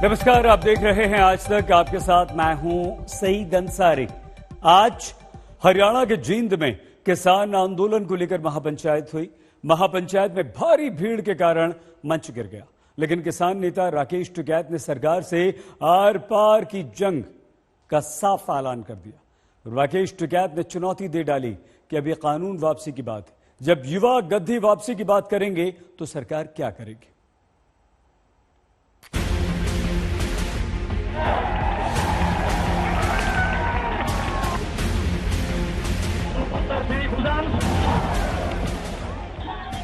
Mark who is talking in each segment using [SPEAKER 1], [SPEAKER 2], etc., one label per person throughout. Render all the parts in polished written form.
[SPEAKER 1] नमस्कार, आप देख रहे हैं आज तक। आपके साथ मैं हूं सईद अंसारी। आज हरियाणा के जींद में किसान आंदोलन को लेकर महापंचायत हुई। महापंचायत में भारी भीड़ के कारण मंच गिर गया, लेकिन किसान नेता राकेश टिकैत ने सरकार से आर पार की जंग का साफ ऐलान कर दिया। राकेश टिकैत ने चुनौती दे डाली कि अब ये कानून वापसी की बात है। जब युवा गद्दी वापसी की बात करेंगे तो सरकार क्या करेगी?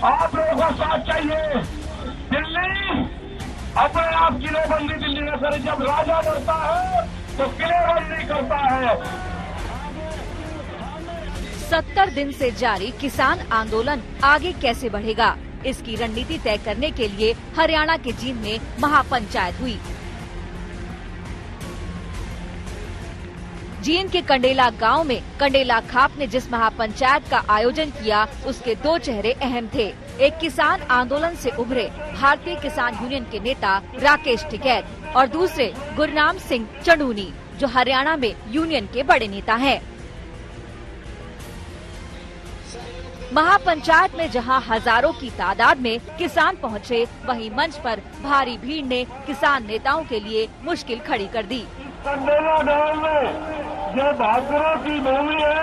[SPEAKER 2] आप लोगों का साथ चाहिए। दिल्ली अपने आप किलेबंदी दिल्ली में करे। जब राजा बढ़ता है तो किलेबंदी करता है।
[SPEAKER 3] 70 दिन से जारी किसान आंदोलन आगे कैसे बढ़ेगा, इसकी रणनीति तय करने के लिए हरियाणा के जींद में महापंचायत हुई। जींद के कंडेला गांव में कंडेला खाप ने जिस महापंचायत का आयोजन किया, उसके दो चेहरे अहम थे। एक किसान आंदोलन से उभरे भारतीय किसान यूनियन के नेता राकेश टिकैत और दूसरे गुरनाम सिंह चंडूनी, जो हरियाणा में यूनियन के बड़े नेता हैं। महापंचायत में जहां हजारों की तादाद में किसान पहुंचे, वहीं मंच पर भारी भीड़ ने किसान नेताओं के लिए मुश्किल खड़ी कर दी।
[SPEAKER 2] कंडेला गांव में जो भागरों की भूमि है।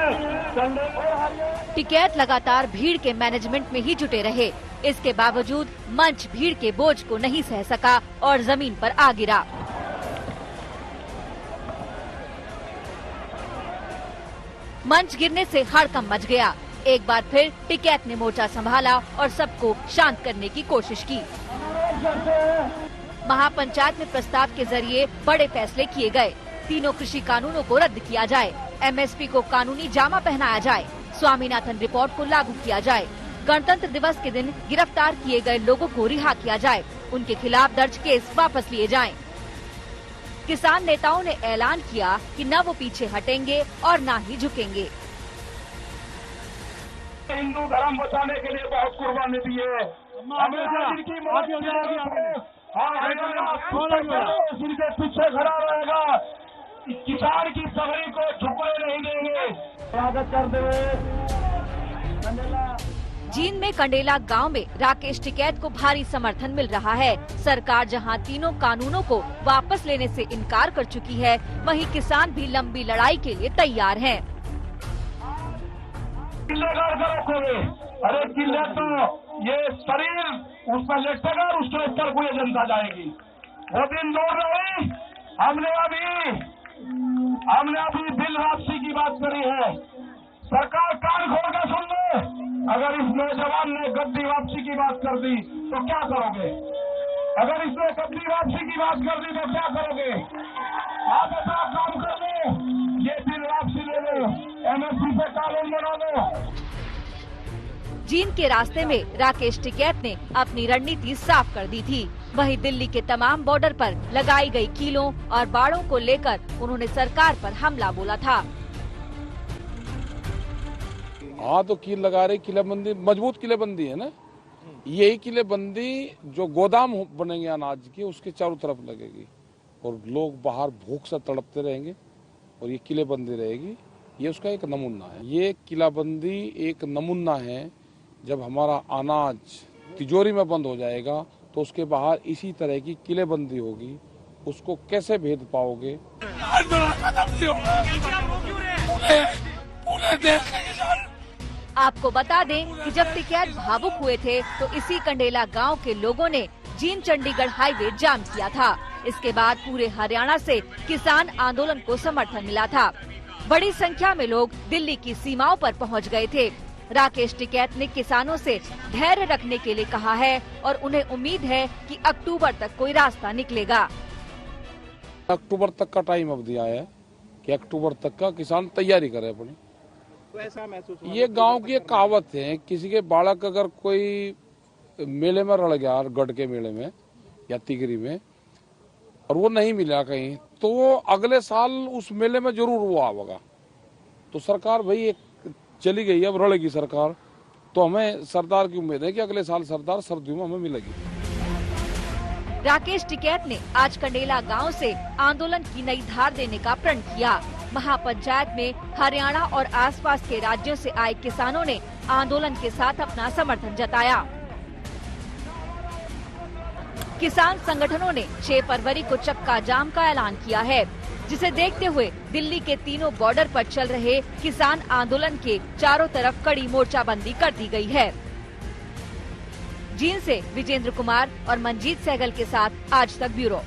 [SPEAKER 3] टिकैत लगातार भीड़ के मैनेजमेंट में ही जुटे रहे। इसके बावजूद मंच भीड़ के बोझ को नहीं सह सका और जमीन पर आ गिरा। मंच गिरने से हड़कंप मच गया। एक बार फिर टिकैत ने मोर्चा संभाला और सबको शांत करने की कोशिश की। महापंचायत में प्रस्ताव के जरिए बड़े फैसले किए गए। तीनों कृषि कानूनों को रद्द किया जाए, एमएसपी को कानूनी जामा पहनाया जाए, स्वामीनाथन रिपोर्ट को लागू किया जाए, गणतंत्र दिवस के दिन गिरफ्तार किए गए लोगों को रिहा किया जाए, उनके खिलाफ दर्ज केस वापस लिए जाएं। किसान नेताओं ने ऐलान किया कि न वो पीछे हटेंगे और न ही झुकेंगे।
[SPEAKER 2] हिंदू धर्म बचाने के लिए बहुत कुर्बानी दी है। इनके पीछे खड़ा रहेगा। किसान की सगरी को झुकने नहीं देंगे। स्वागत करते हुए
[SPEAKER 3] जींद में कंडेला गांव में राकेश टिकैत को भारी समर्थन मिल रहा है। सरकार जहां तीनों कानूनों को वापस लेने से इनकार कर चुकी है, वहीं किसान भी लंबी लड़ाई के लिए तैयार हैं।
[SPEAKER 2] अरे किले तो ये शरीर उस पर लेटेगा और उसके ऊपर पूरी जनता जाएगी। वो दिन दूर नहीं। हमने अभी बिल वापसी की बात करी है। सरकार कान खोल कर सुन ले। अगर इस नौजवान ने गद्दी वापसी की बात कर दी तो क्या करोगे? अगर इसने गद्दी वापसी की बात कर दी तो क्या करोगे? आप अपना काम कर लो, ये बिल वापसी ले लो, एमएसपी से कानून बना लो।
[SPEAKER 3] जींद के रास्ते में राकेश टिकैत ने अपनी रणनीति साफ कर दी थी। वहीं दिल्ली के तमाम बॉर्डर पर लगाई गई कीलों और बाड़ों को लेकर उन्होंने सरकार पर हमला बोला था।
[SPEAKER 4] हाँ, तो कील लगा रही, किलेबंदी, मजबूत किलेबंदी है ना। यही किलेबंदी जो गोदाम बनेंगे अनाज की, उसके चारों तरफ लगेगी और लोग बाहर भूख से तड़पते रहेंगे और ये किलेबंदी रहेगी। ये उसका एक नमूना है। ये किलाबंदी एक नमूना है। जब हमारा अनाज तिजोरी में बंद हो जाएगा तो उसके बाहर इसी तरह की किलेबंदी होगी। उसको कैसे भेद पाओगे?
[SPEAKER 3] आपको बता दें कि जब टिकैत भावुक हुए थे तो इसी कंडेला गांव के लोगों ने जींद चंडीगढ़ हाईवे जाम किया था। इसके बाद पूरे हरियाणा से किसान आंदोलन को समर्थन मिला था। बड़ी संख्या में लोग दिल्ली की सीमाओं पर पहुंच गए थे। राकेश टिकैत ने किसानों से धैर्य रखने के लिए कहा है और उन्हें उम्मीद है कि अक्टूबर तक कोई रास्ता निकलेगा।
[SPEAKER 4] अक्टूबर तक का टाइम अब दिया है कि अक्टूबर तक का किसान तैयारी करे अपनी।
[SPEAKER 5] तो ऐसा महसूस
[SPEAKER 4] ये गांव की एक कहावत है, किसी के बालक अगर कोई मेले में रड़ गया, गढ़ के मेले में या तिगरी में, और वो नहीं मिला कहीं, तो वो अगले साल उस मेले में जरूर वो आवेगा। तो सरकार भाई एक चली गई, अब रड़ेगी सरकार, तो हमें सरदार की उम्मीद है कि अगले साल सरदार सर्दियों में हमें मिलेगी।
[SPEAKER 3] राकेश टिकैत ने आज कंडेला गांव से आंदोलन की नई धार देने का प्रण किया। महापंचायत में हरियाणा और आसपास के राज्यों से आए किसानों ने आंदोलन के साथ अपना समर्थन जताया। किसान संगठनों ने 6 फरवरी को चक्का जाम का ऐलान किया है, जिसे देखते हुए दिल्ली के तीनों बॉर्डर पर चल रहे किसान आंदोलन के चारों तरफ कड़ी मोर्चाबंदी कर दी गई है। जींद से विजेंद्र कुमार और मंजीत सहगल के साथ आज तक ब्यूरो।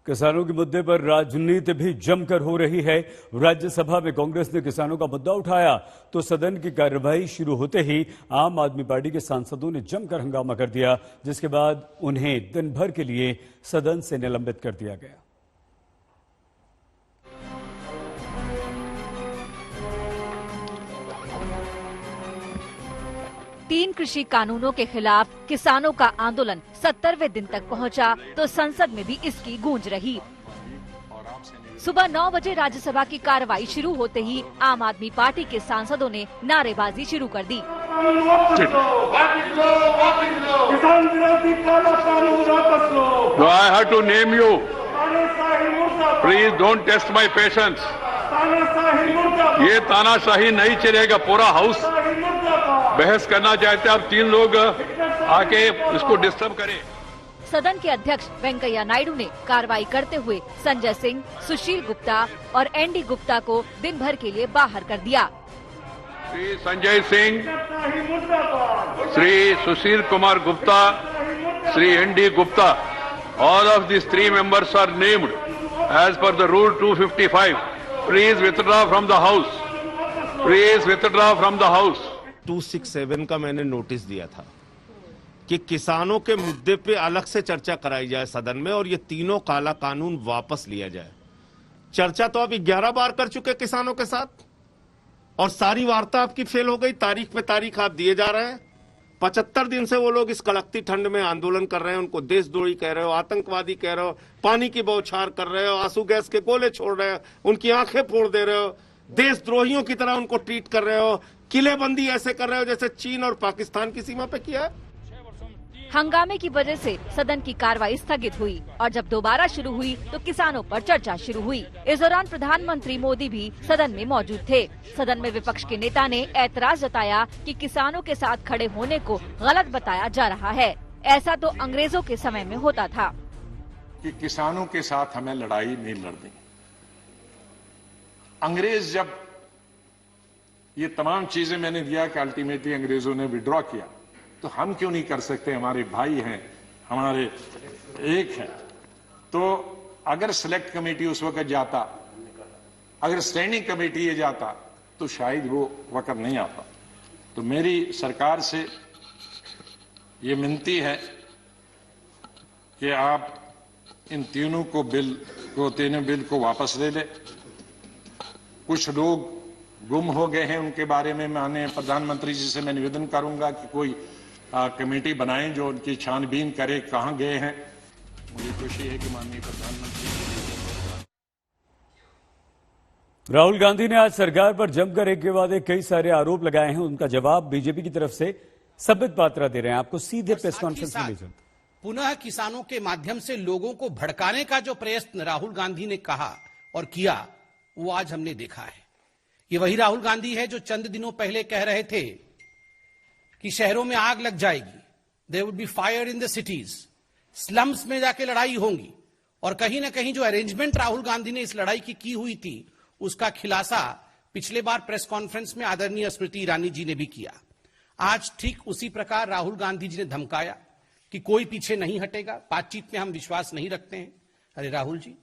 [SPEAKER 1] किसानों के मुद्दे पर राजनीति भी जमकर हो रही है। राज्यसभा में कांग्रेस ने किसानों का मुद्दा उठाया तो सदन की कार्यवाही शुरू होते ही आम आदमी पार्टी के सांसदों ने जमकर हंगामा कर दिया, जिसके बाद उन्हें दिन भर के लिए सदन से निलंबित कर दिया गया।
[SPEAKER 3] तीन कृषि कानूनों के खिलाफ किसानों का आंदोलन 70वें दिन तक पहुंचा तो संसद में भी इसकी गूंज रही। सुबह 9 बजे राज्यसभा की कार्रवाई शुरू होते ही आम आदमी पार्टी के सांसदों ने नारेबाजी शुरू कर दी।
[SPEAKER 2] किसान विरोधी काला कानून वापस लो।
[SPEAKER 6] I have to name you. Please don't test my patience. ये तानाशाही नहीं चलेगा। पूरा हाउस बहस करना चाहते हैं और 3 लोग आके इसको डिस्टर्ब करें।
[SPEAKER 3] सदन के अध्यक्ष वेंकैया नायडू ने कार्रवाई करते हुए संजय सिंह, सुशील गुप्ता और एनडी गुप्ता को दिन भर के लिए बाहर कर दिया।
[SPEAKER 6] Shri Sanjay Singh, Shri Sushil Kumar Gupta, Shri ND Gupta, all of these 3 members are named as per the rule 255. Please withdraw from the house. Please withdraw from the house.
[SPEAKER 7] 267 का मैंने नोटिस दिया था कि किसानों के मुद्दे पे अलग से चर्चा कराई जाए सदन में और ये तीनों काला कानून वापस लिया जाए। चर्चा तो अभी 11 बार कर चुके किसानों के साथ और सारी वार्ता आपकी फेल हो गई। तारीख पे तारीख आप दिए जा रहे हैं। 75 दिन से वो लोग इस कड़कती ठंड में आंदोलन कर रहे हैं। उनको देशद्रोही कह रहे हो, आतंकवादी कह रहे हो, पानी की बौछार कर रहे हो, आंसू गैस के गोले छोड़ रहे हो, उनकी आंखें फोड़ दे रहे हो, देशद्रोहियों की तरह उनको ट्रीट कर रहे हो, किलेबंदी ऐसे कर रहे हो जैसे चीन और पाकिस्तान की सीमा पे किया है।
[SPEAKER 3] हंगामे की वजह से सदन की कार्रवाई स्थगित हुई और जब दोबारा शुरू हुई तो किसानों पर चर्चा शुरू हुई। इस दौरान प्रधानमंत्री मोदी भी सदन में मौजूद थे। सदन में विपक्ष के नेता ने ऐतराज जताया कि किसानों के साथ खड़े होने को गलत बताया जा रहा है। ऐसा तो अंग्रेजों के समय में होता था
[SPEAKER 8] कि किसानों के साथ हमें लड़ाई नहीं लड़नी। अंग्रेज जब ये तमाम चीजें मैंने दिया कि अल्टीमेटली अंग्रेजों ने विड्रॉ किया, तो हम क्यों नहीं कर सकते? हमारे भाई हैं, हमारे एक हैं। तो अगर सिलेक्ट कमेटी उस वक्त जाता, अगर स्टैंडिंग कमेटी ये जाता, तो शायद वो वक्त नहीं आता। तो मेरी सरकार से ये विनती है कि आप इन तीनों बिल को वापस ले लें। कुछ लोग गुम हो गए हैं, उनके बारे में माननीय प्रधानमंत्री जी से मैं निवेदन करूंगा कि कोई कमेटी बनाएं जो उनकी छानबीन करे कहां गए हैं। मुझे खुशी है कि माननीय प्रधानमंत्री
[SPEAKER 1] राहुल गांधी ने आज सरकार पर जमकर एक के बाद एक कई सारे आरोप लगाए हैं। उनका जवाब बीजेपी की तरफ से संबित पात्रा दे रहे हैं। आपको सीधे प्रेस कॉन्फ्रेंस में ले चलते।
[SPEAKER 9] पुनः किसानों के माध्यम से लोगों को भड़काने का जो प्रयत्न राहुल गांधी ने कहा और किया, वो आज हमने देखा है। ये वही राहुल गांधी है जो चंद दिनों पहले कह रहे थे कि शहरों में आग लग जाएगी, there would be fire in the cities, slums में जाके लड़ाई होंगी। और कहीं ना कहीं जो अरेंजमेंट राहुल गांधी ने इस लड़ाई की हुई थी, उसका खुलासा पिछले बार प्रेस कॉन्फ्रेंस में आदरणीय स्मृति ईरानी जी ने भी किया। आज ठीक उसी प्रकार राहुल गांधी जी ने धमकाया कि कोई पीछे नहीं हटेगा, बातचीत में हम विश्वास नहीं रखते हैं। अरे राहुल जी,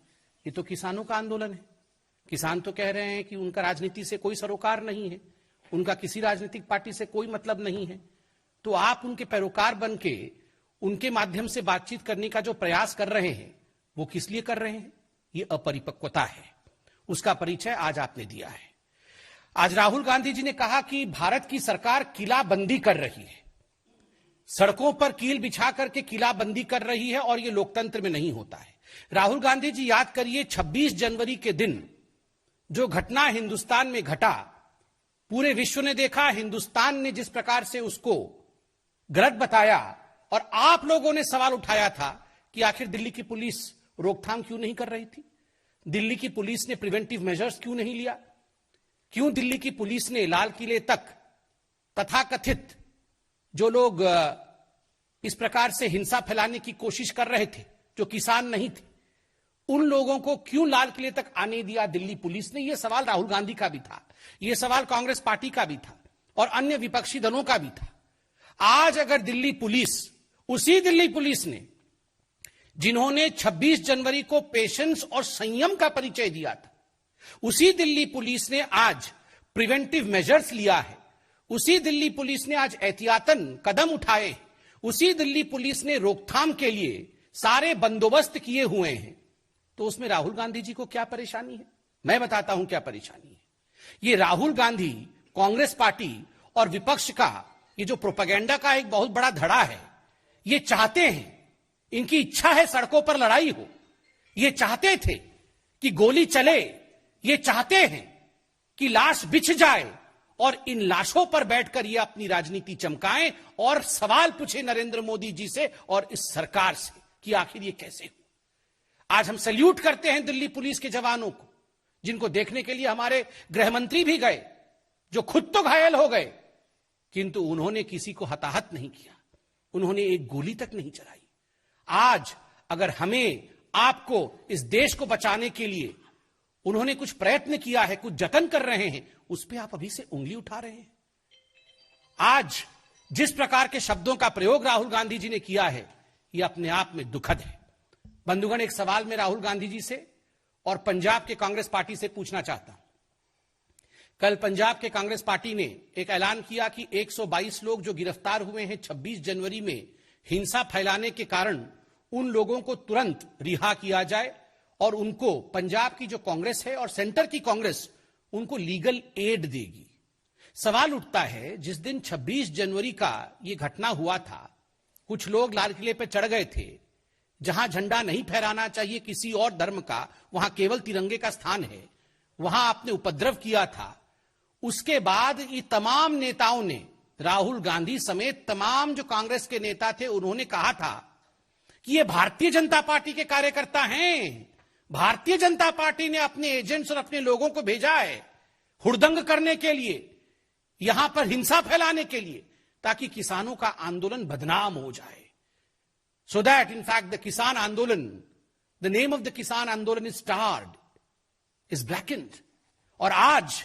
[SPEAKER 9] ये तो किसानों का आंदोलन है। किसान तो कह रहे हैं कि उनका राजनीति से कोई सरोकार नहीं है, उनका किसी राजनीतिक पार्टी से कोई मतलब नहीं है। तो आप उनके पैरोकार बन के उनके माध्यम से बातचीत करने का जो प्रयास कर रहे हैं, वो किस लिए कर रहे हैं? ये अपरिपक्वता है। उसका परिचय आज आपने दिया है। आज राहुल गांधी जी ने कहा कि भारत की सरकार किलाबंदी कर रही है, सड़कों पर कील बिछा करके किलाबंदी कर रही है, और ये लोकतंत्र में नहीं होता है। राहुल गांधी जी याद करिए, 26 जनवरी के दिन जो घटना हिंदुस्तान में घटा, पूरे विश्व ने देखा। हिंदुस्तान ने जिस प्रकार से उसको गलत बताया और आप लोगों ने सवाल उठाया था कि आखिर दिल्ली की पुलिस रोकथाम क्यों नहीं कर रही थी, दिल्ली की पुलिस ने प्रिवेंटिव मेजर्स क्यों नहीं लिया, क्यों दिल्ली की पुलिस ने लाल किले तक तथाकथित जो लोग इस प्रकार से हिंसा फैलाने की कोशिश कर रहे थे, जो किसान नहीं थे, उन लोगों को क्यों लाल किले तक आने दिया दिल्ली पुलिस ने। यह सवाल राहुल गांधी का भी था, यह सवाल कांग्रेस पार्टी का भी था और अन्य विपक्षी दलों का भी था। आज अगर दिल्ली पुलिस, उसी दिल्ली पुलिस ने जिन्होंने 26 जनवरी को पेशेंस और संयम का परिचय दिया था, उसी दिल्ली पुलिस ने आज प्रिवेंटिव मेजर्स लिया है, उसी दिल्ली पुलिस ने आज एहतियातन कदम उठाए, उसी दिल्ली पुलिस ने रोकथाम के लिए सारे बंदोबस्त किए हुए हैं, तो उसमें राहुल गांधी जी को क्या परेशानी है? मैं बताता हूं क्या परेशानी है। ये राहुल गांधी, कांग्रेस पार्टी और विपक्ष का ये जो प्रोपेगेंडा का एक बहुत बड़ा धड़ा है, ये चाहते हैं, इनकी इच्छा है सड़कों पर लड़ाई हो, ये चाहते थे कि गोली चले, ये चाहते हैं कि लाश बिछ जाए और इन लाशों पर बैठकर ये अपनी राजनीति चमकाएं और सवाल पूछे नरेंद्र मोदी जी से और इस सरकार से कि आखिर ये कैसे हो। आज हम सैल्यूट करते हैं दिल्ली पुलिस के जवानों को, जिनको देखने के लिए हमारे गृह मंत्री भी गए, जो खुद तो घायल हो गए, किंतु उन्होंने किसी को हताहत नहीं किया, उन्होंने एक गोली तक नहीं चलाई। आज अगर हमें, आपको, इस देश को बचाने के लिए उन्होंने कुछ प्रयत्न किया है, कुछ जतन कर रहे हैं, उस पर आप अभी से उंगली उठा रहे हैं। आज जिस प्रकार के शब्दों का प्रयोग राहुल गांधी जी ने किया है, यह अपने आप में दुखद है। बंधुगण, एक सवाल मैं राहुल गांधी जी से और पंजाब के कांग्रेस पार्टी से पूछना चाहता हूं। कल पंजाब के कांग्रेस पार्टी ने एक ऐलान किया कि 122 लोग जो गिरफ्तार हुए हैं 26 जनवरी में हिंसा फैलाने के कारण, उन लोगों को तुरंत रिहा किया जाए और उनको, पंजाब की जो कांग्रेस है और सेंटर की कांग्रेस, उनको लीगल एड देगी। सवाल उठता है, जिस दिन 26 जनवरी का यह घटना हुआ था, कुछ लोग लाल किले पर चढ़ गए थे, जहां झंडा नहीं फहराना चाहिए किसी और धर्म का, वहां केवल तिरंगे का स्थान है, वहां आपने उपद्रव किया था। उसके बाद ये तमाम नेताओं ने, राहुल गांधी समेत तमाम जो कांग्रेस के नेता थे, उन्होंने कहा था कि ये भारतीय जनता पार्टी के कार्यकर्ता हैं, भारतीय जनता पार्टी ने अपने एजेंट्स और अपने लोगों को भेजा है हुड़दंग करने के लिए, यहां पर हिंसा फैलाने के लिए, ताकि किसानों का आंदोलन बदनाम हो जाए। So that in fact the Kisan Andolan, the name of the Kisan Andolan is starred, is blackened. और आज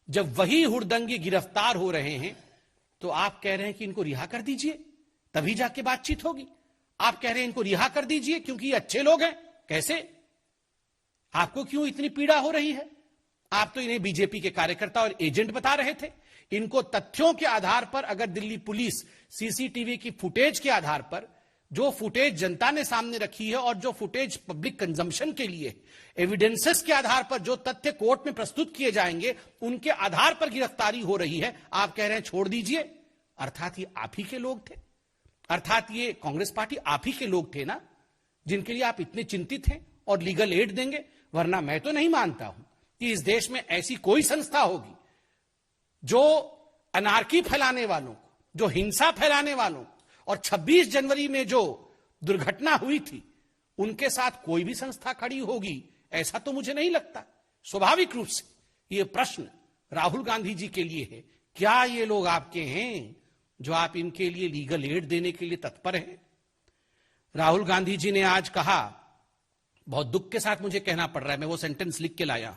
[SPEAKER 9] जब वही हुड़दंगी गिरफ्तार हो रहे हैं, तो आप कह रहे हैं कि इनको रिहा कर दीजिए, तभी जाके बातचीत होगी। आप कह रहे हैं इनको रिहा कर दीजिए क्योंकि ये अच्छे लोग हैं। कैसे? आपको क्यों इतनी पीड़ा हो रही है? आप तो इन्हें बीजेपी के कार्यकर्ता और एजेंट बता रहे थे। इनको तथ्यों के आधार पर, अगर दिल्ली पुलिस सीसीटीवी की फुटेज के आधार पर, जो फुटेज जनता ने सामने रखी है और जो फुटेज पब्लिक कंजम्पशन के लिए, एविडेंसेस के आधार पर जो तथ्य कोर्ट में प्रस्तुत किए जाएंगे, उनके आधार पर गिरफ्तारी हो रही है, आप कह रहे हैं छोड़ दीजिए। अर्थात ये आप ही के लोग थे, अर्थात ये कांग्रेस पार्टी आप ही के लोग थे ना, जिनके लिए आप इतने चिंतित हैं और लीगल एड देंगे। वरना मैं तो नहीं मानता हूं कि इस देश में ऐसी कोई संस्था होगी जो अनार्की फैलाने वालों को, जो हिंसा फैलाने वालों को, और 26 जनवरी में जो दुर्घटना हुई थी, उनके साथ कोई भी संस्था खड़ी होगी, ऐसा तो मुझे नहीं लगता। स्वाभाविक रूप से यह प्रश्न राहुल गांधी जी के लिए है, क्या ये लोग आपके हैं जो आप इनके लिए लीगल एड देने के लिए तत्पर हैं? राहुल गांधी जी ने आज कहा, बहुत दुख के साथ मुझे कहना पड़ रहा है, मैं वो सेंटेंस लिख के लाया,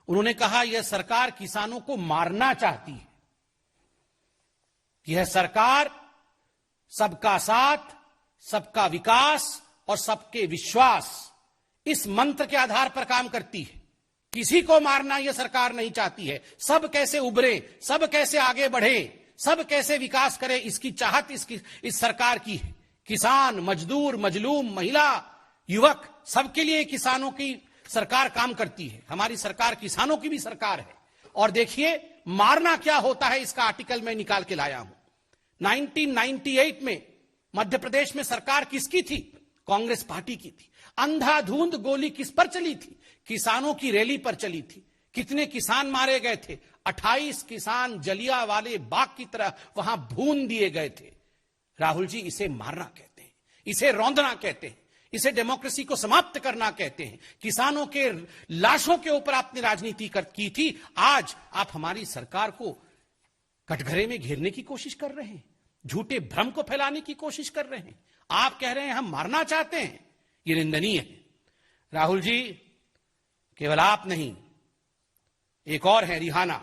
[SPEAKER 9] उन्होंने कहा यह सरकार किसानों को मारना चाहती है। यह सरकार सबका साथ, सबका विकास और सबके विश्वास, इस मंत्र के आधार पर काम करती है। किसी को मारना यह सरकार नहीं चाहती है। सब कैसे उभरे, सब कैसे आगे बढ़े, सब कैसे विकास करे, इसकी चाहत इस सरकार की है। किसान, मजदूर, मजलूम, महिला, युवक, सबके लिए किसानों की सरकार काम करती है। हमारी सरकार किसानों की भी सरकार है। और देखिए मारना क्या होता है, इसका आर्टिकल मैं निकाल के लाया हूं। 1998 में मध्य प्रदेश में सरकार किसकी थी? कांग्रेस पार्टी की थी। अंधाधुंध गोली किस पर चली थी? किसानों की रैली पर चली थी। कितने किसान मारे गए थे? 28 किसान जलियांवाले बाग की तरह वहां भून दिए गए थे। राहुल जी, इसे मारना कहते हैं, इसे रौंदना कहते हैं, इसे डेमोक्रेसी को समाप्त करना कहते हैं। किसानों के लाशों के ऊपर आपने राजनीति की थी, आज आप हमारी सरकार को कटघरे में घेरने की कोशिश कर रहे हैं, झूठे भ्रम को फैलाने की कोशिश कर रहे हैं। आप कह रहे हैं हम मारना चाहते हैं, ये निंदनीय है। राहुल जी, केवल आप नहीं, एक और है रिहाना,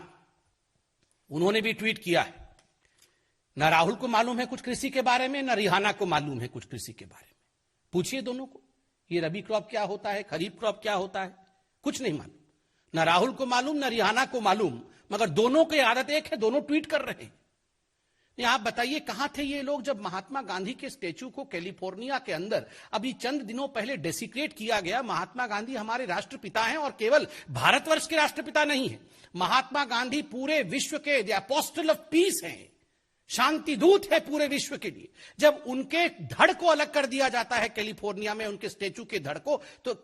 [SPEAKER 9] उन्होंने भी ट्वीट किया है। न राहुल को मालूम है कुछ कृषि के बारे में, न रिहाना को मालूम है कुछ कृषि के बारे में। पूछिए दोनों को, ये रबी क्रॉप क्या होता है, खरीफ क्रॉप क्या होता है, कुछ नहीं मालूम। न राहुल को मालूम, न रिहाना को मालूम, मगर दोनों की आदत एक है, दोनों ट्वीट कर रहे हैं। आप बताइए कहां थे ये लोग जब महात्मा गांधी के स्टैच्यू को कैलिफोर्निया के अंदर अभी चंद दिनों पहले डेसिक्रेट किया गया। महात्मा गांधी हमारे राष्ट्रपिता हैं और केवल भारतवर्ष के राष्ट्रपिता नहीं है, महात्मा गांधी पूरे विश्व के अपोस्टल ऑफ पीस हैं, शांति दूत है पूरे विश्व के लिए। जब उनके धड़ को अलग कर दिया जाता है कैलिफोर्निया में, उनके स्टैच्यू के धड़ को, तो